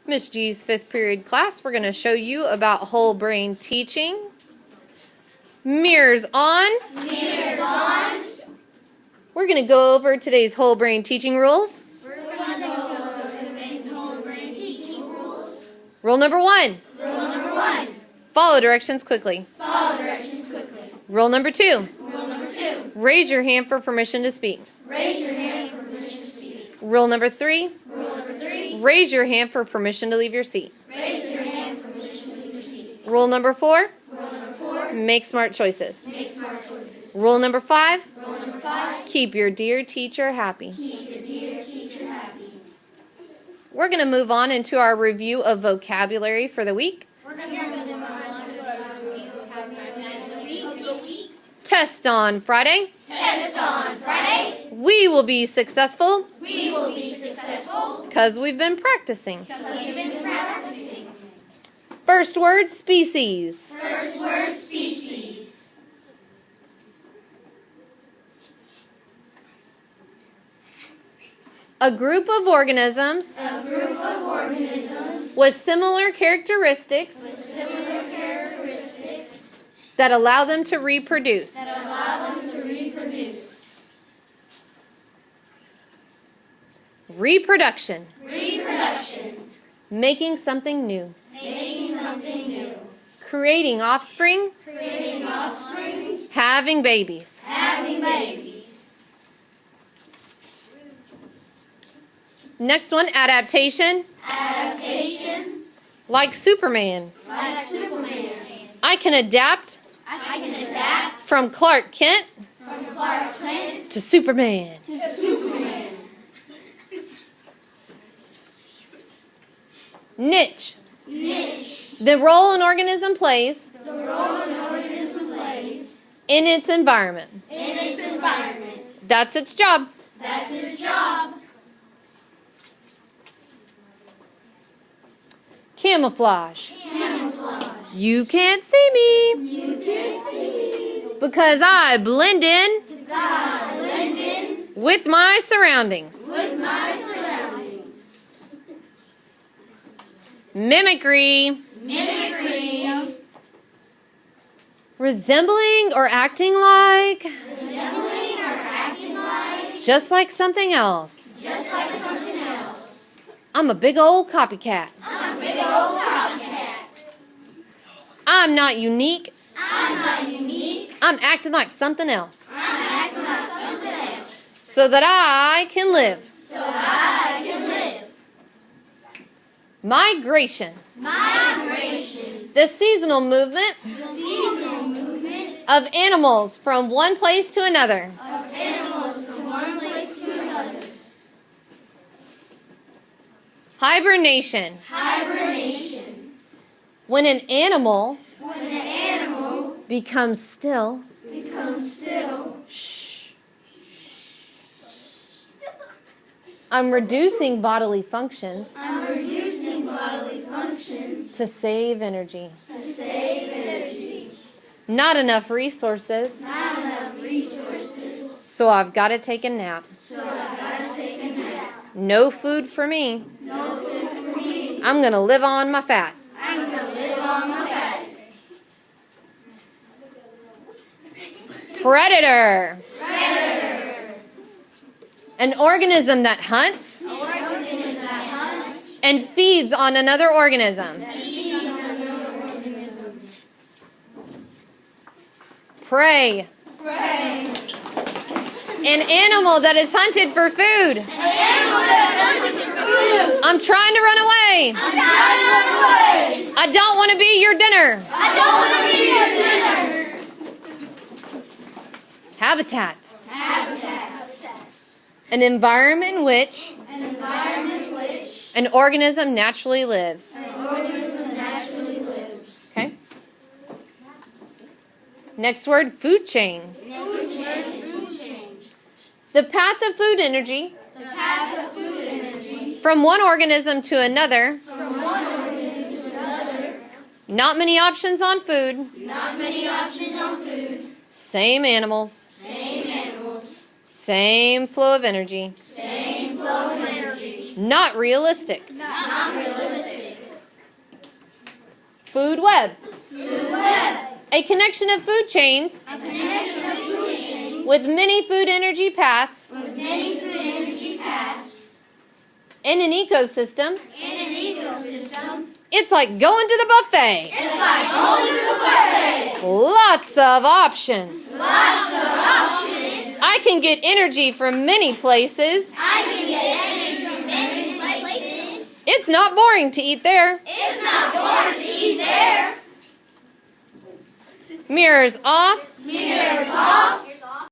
Miss G's 5th period class, we're going to show you about whole brain teaching. Mirrors on. Mirrors on. We're going to go over today's whole brain teaching rules. We're going to go over today's whole brain teaching rules. Rule number 1. Rule number 1. Follow directions quickly. Follow directions quickly. Rule number 2. Rule number 2. Raise your hand for permission to speak. Raise your hand for permission to speak. Rule number 3. Rule number 3. Raise your hand for permission to leave your seat. Raise your hand for permission to leave your seat. Rule number 4. Rule number 4. Make smart choices. Make smart choices. Rule number 5. Rule number 5. Keep your dear teacher happy. Keep your dear teacher happy. We're going to move on into our review of vocabulary for the week. We're going to move on to our review of vocabulary of the week. Test on Friday. Test on Friday. We will be successful We will be successful because we've been practicing. because we've been practicing. First word, species. First word, species. A group of organisms A group of organisms with similar characteristics with similar characteristics that allow them to reproduce. that allow them to reproduce. Reproduction. Reproduction. Making something new. Making something new. Creating offspring. Creating offspring. Having babies. Having babies. Next one, adaptation. Adaptation. Like Superman. Like Superman. I can adapt I can adapt from Clark Kent from Clark Kent to Superman. to Superman. Niche. Niche. The role an organism plays The role an organism plays in its environment. in its environment. That's its job. That's its job. Camouflage. Camouflage. You can't see me You can't see me because I blend in because I blend in with my surroundings. with my surroundings. Mimicry. Mimicry. Resembling or acting like Resembling or acting like just like something else. just like something else. I'm a big old copycat. I'm a big old copycat. I'm not unique. I'm not unique. I'm acting like something else I'm acting like something else. so that I can live. So I can live. Migration. Migration. The seasonal movement The seasonal movement of animals from one place to another. of animals from one place to another. Hibernation. Hibernation. When an animal When an animal becomes still, becomes still. I'm reducing bodily functions I'm reducing bodily functions to save energy. to save energy. Not enough resources, Not enough resources. so I've got to take a nap. So I gotta take a nap. No food for me. No food for me. I'm going to live on my fat. I'm gonna live on my fat. Predator. Predator. An organism that hunts An organism that hunts. and feeds on another organism. Feeds on another organism. Prey. Prey. An animal that is hunted for food. An animal that's hunted for food. I'm trying to run away. I'm trying to run away. I don't want to be your dinner. I don't want to be your dinner. Habitat. Habitat. An environment in which An environment in which an organism naturally lives. an organism naturally lives. Okay? Next word, food chain. Food chain. Food chain. The path of food energy The path of food energy from one organism to another. from one organism to another. Not many options on food. Not many options on food. Same animals. Same animals. Same flow of energy. Same flow of energy. Not realistic. Not realistic. Food web. Food web. A connection of food chains A connection of food chains with many food energy paths with many food energy paths in an ecosystem. in an ecosystem. It's like going to the buffet. It's like going to the buffet. Lots of options. Lots of options. I can get energy from many places. I can get energy from many places. It's not boring to eat there. It's not boring to eat there. Mirrors off. Mirrors off.